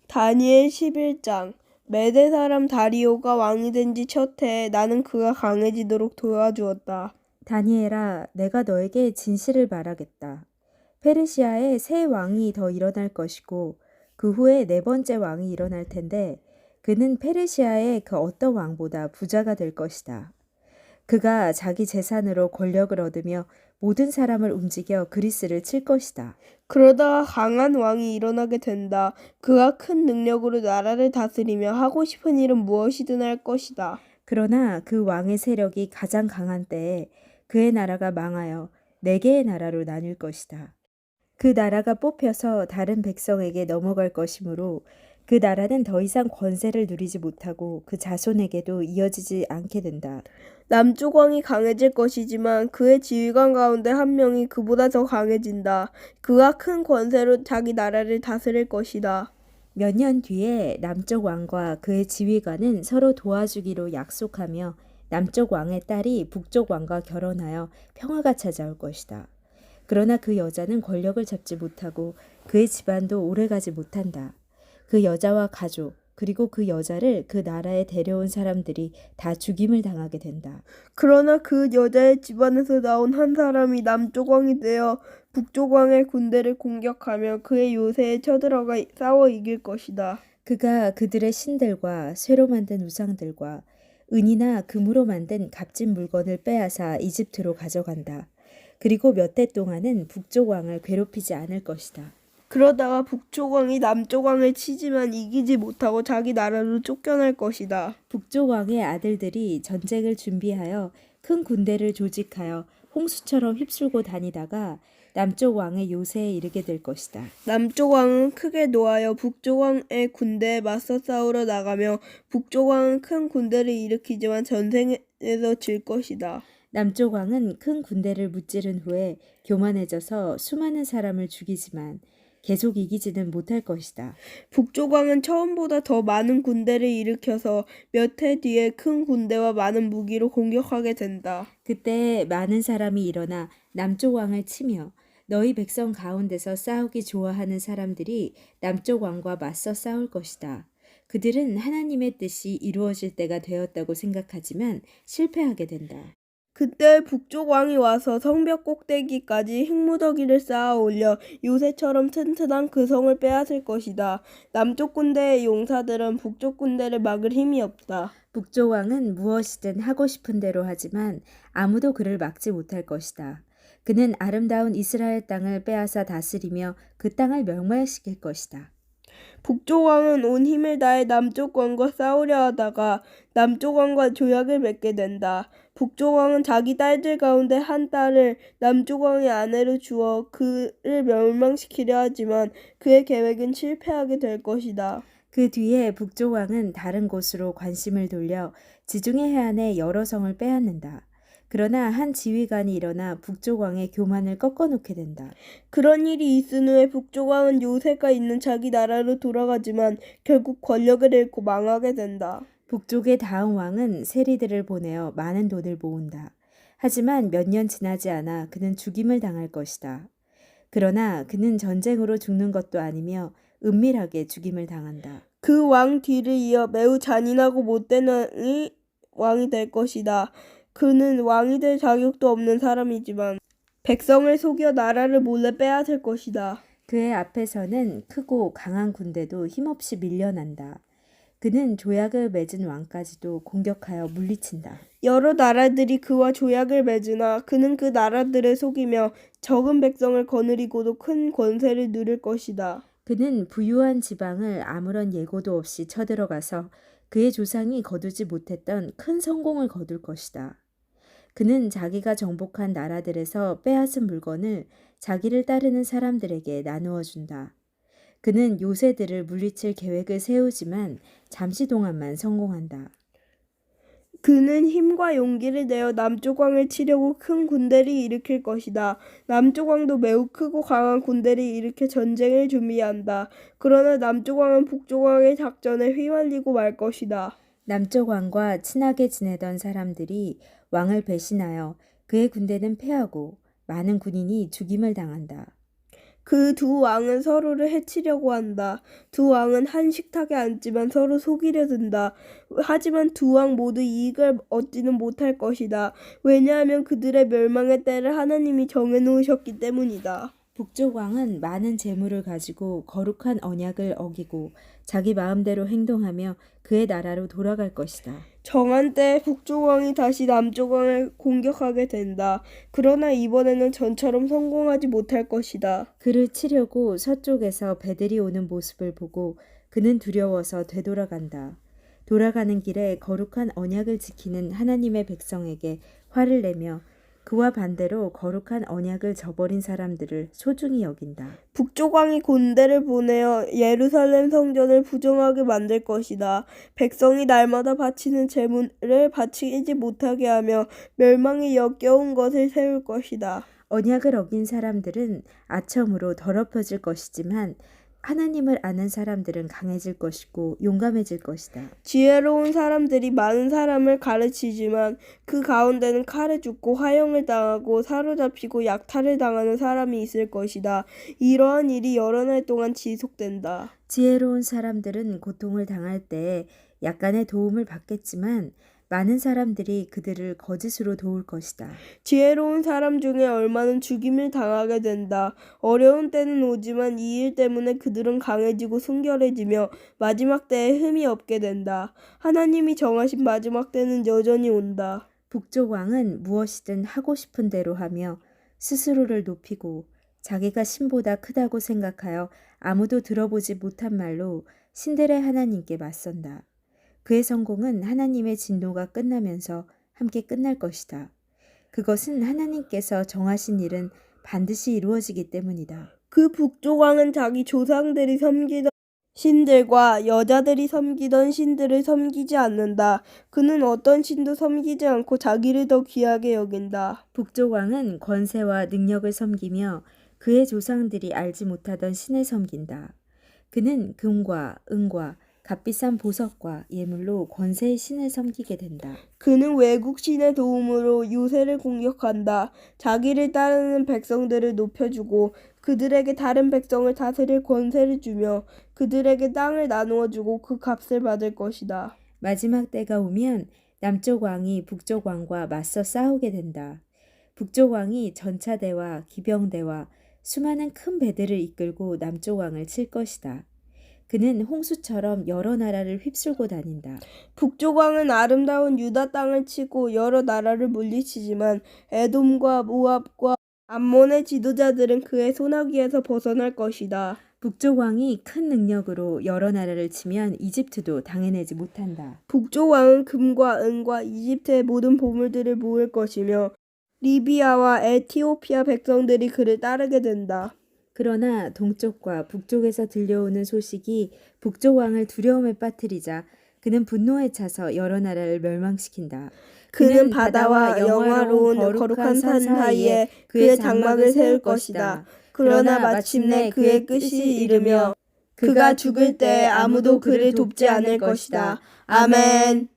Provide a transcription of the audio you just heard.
다니엘 11장. 메대 사람 다리오가 왕이 된 지 첫 해에 나는 그가 강해지도록 도와주었다. 다니엘아, 내가 너에게 진실을 말하겠다. 페르시아에 새 왕이 더 일어날 것이고 그 후에 네 번째 왕이 일어날 텐데 그는 페르시아의 그 어떤 왕보다 부자가 될 것이다. 그가 자기 재산으로 권력을 얻으며 모든 사람을 움직여 그리스를 칠 것이다. 그러다가 강한 왕이 일어나게 된다. 그가 큰 능력으로 나라를 다스리며 하고 싶은 일은 무엇이든 할 것이다. 그러나 그 왕의 세력이 가장 강한 때에 그의 나라가 망하여 네 개의 나라로 나뉠 것이다. 그 나라가 뽑혀서 다른 백성에게 넘어갈 것이므로 그 나라는 더 이상 권세를 누리지 못하고 그 자손에게도 이어지지 않게 된다. 남쪽 왕이 강해질 것이지만 그의 지휘관 가운데 한 명이 그보다 더 강해진다. 그가 큰 권세로 자기 나라를 다스릴 것이다. 몇 년 뒤에 남쪽 왕과 그의 지휘관은 서로 도와주기로 약속하며 남쪽 왕의 딸이 북쪽 왕과 결혼하여 평화가 찾아올 것이다. 그러나 그 여자는 권력을 잡지 못하고 그의 집안도 오래가지 못한다. 그 여자와 가족, 그리고 그 여자를 그 나라에 데려온 사람들이 다 죽임을 당하게 된다. 그러나 그 여자의 집안에서 나온 한 사람이 남쪽 왕이 되어 북쪽 왕의 군대를 공격하며 그의 요새에 쳐들어가 싸워 이길 것이다. 그가 그들의 신들과 쇠로 만든 우상들과 은이나 금으로 만든 값진 물건을 빼앗아 이집트로 가져간다. 그리고 몇 대 동안은 북쪽 왕을 괴롭히지 않을 것이다. 그러다가 북쪽 왕이 남쪽 왕을 치지만 이기지 못하고 자기 나라로 쫓겨날 것이다. 북쪽 왕의 아들들이 전쟁을 준비하여 큰 군대를 조직하여 홍수처럼 휩쓸고 다니다가 남쪽 왕의 요새에 이르게 될 것이다. 남쪽 왕은 크게 노하여 북쪽 왕의 군대에 맞서 싸우러 나가며 북쪽 왕은 큰 군대를 일으키지만 전쟁에서 질 것이다. 남쪽 왕은 큰 군대를 무찌른 후에 교만해져서 수많은 사람을 죽이지만 계속 이기지는 못할 것이다. 북쪽 왕은 처음보다 더 많은 군대를 일으켜서 몇 해 뒤에 큰 군대와 많은 무기로 공격하게 된다. 그때 많은 사람이 일어나 남쪽 왕을 치며 너희 백성 가운데서 싸우기 좋아하는 사람들이 남쪽 왕과 맞서 싸울 것이다. 그들은 하나님의 뜻이 이루어질 때가 되었다고 생각하지만 실패하게 된다. 그때 북쪽 왕이 와서 성벽 꼭대기까지 흙무더기를 쌓아 올려 요새처럼 튼튼한 그 성을 빼앗을 것이다. 남쪽 군대의 용사들은 북쪽 군대를 막을 힘이 없다. 북쪽 왕은 무엇이든 하고 싶은 대로 하지만 아무도 그를 막지 못할 것이다. 그는 아름다운 이스라엘 땅을 빼앗아 다스리며 그 땅을 멸망시킬 것이다. 북쪽 왕은 온 힘을 다해 남쪽 왕과 싸우려 하다가 남쪽 왕과 조약을 맺게 된다. 북쪽 왕은 자기 딸들 가운데 한 딸을 남쪽 왕의 아내로 주어 그를 멸망시키려 하지만 그의 계획은 실패하게 될 것이다. 그 뒤에 북쪽 왕은 다른 곳으로 관심을 돌려 지중해 해안의 여러 성을 빼앗는다. 그러나 한 지휘관이 일어나 북쪽 왕의 교만을 꺾어놓게 된다. 그런 일이 있은 후에 북쪽 왕은 요새가 있는 자기 나라로 돌아가지만 결국 권력을 잃고 망하게 된다. 북쪽의 다음 왕은 세리들을 보내어 많은 돈을 모은다. 하지만 몇 년 지나지 않아 그는 죽임을 당할 것이다. 그러나 그는 전쟁으로 죽는 것도 아니며 은밀하게 죽임을 당한다. 그 왕 뒤를 이어 매우 잔인하고 못된 왕이 될 것이다. 그는 왕이 될 자격도 없는 사람이지만 백성을 속여 나라를 몰래 빼앗을 것이다. 그의 앞에서는 크고 강한 군대도 힘없이 밀려난다. 그는 조약을 맺은 왕까지도 공격하여 물리친다. 여러 나라들이 그와 조약을 맺으나 그는 그 나라들을 속이며 적은 백성을 거느리고도 큰 권세를 누릴 것이다. 그는 부유한 지방을 아무런 예고도 없이 쳐들어가서 그의 조상이 거두지 못했던 큰 성공을 거둘 것이다. 그는 자기가 정복한 나라들에서 빼앗은 물건을 자기를 따르는 사람들에게 나누어 준다. 그는 요새들을 물리칠 계획을 세우지만 잠시 동안만 성공한다. 그는 힘과 용기를 내어 남쪽 왕을 치려고 큰 군대를 일으킬 것이다. 남쪽 왕도 매우 크고 강한 군대를 일으켜 전쟁을 준비한다. 그러나 남쪽 왕은 북쪽 왕의 작전에 휘말리고 말 것이다. 남쪽 왕과 친하게 지내던 사람들이 왕을 배신하여 그의 군대는 패하고 많은 군인이 죽임을 당한다. 그 두 왕은 서로를 해치려고 한다. 두 왕은 한 식탁에 앉지만 서로 속이려 든다. 하지만 두 왕 모두 이익을 얻지는 못할 것이다. 왜냐하면 그들의 멸망의 때를 하나님이 정해놓으셨기 때문이다. 북쪽 왕은 많은 재물을 가지고 거룩한 언약을 어기고 자기 마음대로 행동하며 그의 나라로 돌아갈 것이다. 정한 때에 북쪽 왕이 다시 남쪽 왕을 공격하게 된다. 그러나 이번에는 전처럼 성공하지 못할 것이다. 그를 치려고 서쪽에서 배들이 오는 모습을 보고 그는 두려워서 되돌아간다. 돌아가는 길에 거룩한 언약을 지키는 하나님의 백성에게 화를 내며 그와 반대로 거룩한 언약을 저버린 사람들을 소중히 여긴다. 북쪽 왕이 군대를 보내어 예루살렘 성전을 부정하게 만들 것이다. 백성이 날마다 바치는 제물을 바치지 못하게 하며 멸망이 역겨운 것을 세울 것이다. 언약을 어긴 사람들은 아첨으로 더럽혀질 것이지만 하나님을 아는 사람들은 강해질 것이고 용감해질 것이다. 지혜로운 사람들이 많은 사람을 가르치지만 그 가운데는 칼에 죽고 화형을 당하고 사로잡히고 약탈을 당하는 사람이 있을 것이다. 이러한 일이 여러 날 동안 지속된다. 지혜로운 사람들은 고통을 당할 때 약간의 도움을 받겠지만 많은 사람들이 그들을 거짓으로 도울 것이다. 지혜로운 사람 중에 얼마는 죽임을 당하게 된다. 어려운 때는 오지만 이 일 때문에 그들은 강해지고 순결해지며 마지막 때에 흠이 없게 된다. 하나님이 정하신 마지막 때는 여전히 온다. 북쪽 왕은 무엇이든 하고 싶은 대로 하며 스스로를 높이고 자기가 신보다 크다고 생각하여 아무도 들어보지 못한 말로 신들의 하나님께 맞선다. 그의 성공은 하나님의 진노가 끝나면서 함께 끝날 것이다. 그것은 하나님께서 정하신 일은 반드시 이루어지기 때문이다. 그 북쪽 왕은 자기 조상들이 섬기던 신들과 여자들이 섬기던 신들을 섬기지 않는다. 그는 어떤 신도 섬기지 않고 자기를 더 귀하게 여긴다. 북쪽 왕은 권세와 능력을 섬기며 그의 조상들이 알지 못하던 신을 섬긴다. 그는 금과 은과 값비싼 보석과 예물로 권세의 신을 섬기게 된다. 그는 외국 신의 도움으로 요새를 공격한다. 자기를 따르는 백성들을 높여주고 그들에게 다른 백성을 다스릴 권세를 주며 그들에게 땅을 나누어 주고 그 값을 받을 것이다. 마지막 때가 오면 남쪽 왕이 북쪽 왕과 맞서 싸우게 된다. 북쪽 왕이 전차대와 기병대와 수많은 큰 배들을 이끌고 남쪽 왕을 칠 것이다. 그는 홍수처럼 여러 나라를 휩쓸고 다닌다. 북쪽 왕은 아름다운 유다 땅을 치고 여러 나라를 물리치지만 에돔과 모압과 암몬의 지도자들은 그의 소나기에서 벗어날 것이다. 북쪽 왕이 큰 능력으로 여러 나라를 치면 이집트도 당해내지 못한다. 북쪽 왕은 금과 은과 이집트의 모든 보물들을 모을 것이며 리비아와 에티오피아 백성들이 그를 따르게 된다. 그러나 동쪽과 북쪽에서 들려오는 소식이 북쪽 왕을 두려움에 빠뜨리자 그는 분노에 차서 여러 나라를 멸망시킨다. 그는 바다와 영화로운 거룩한 산 사이에 그의 장막을 세울 것이다. 그러나 마침내 그의 끝이 이르며 그가 죽을 때 아무도 그를 돕지 않을 것이다. 아멘.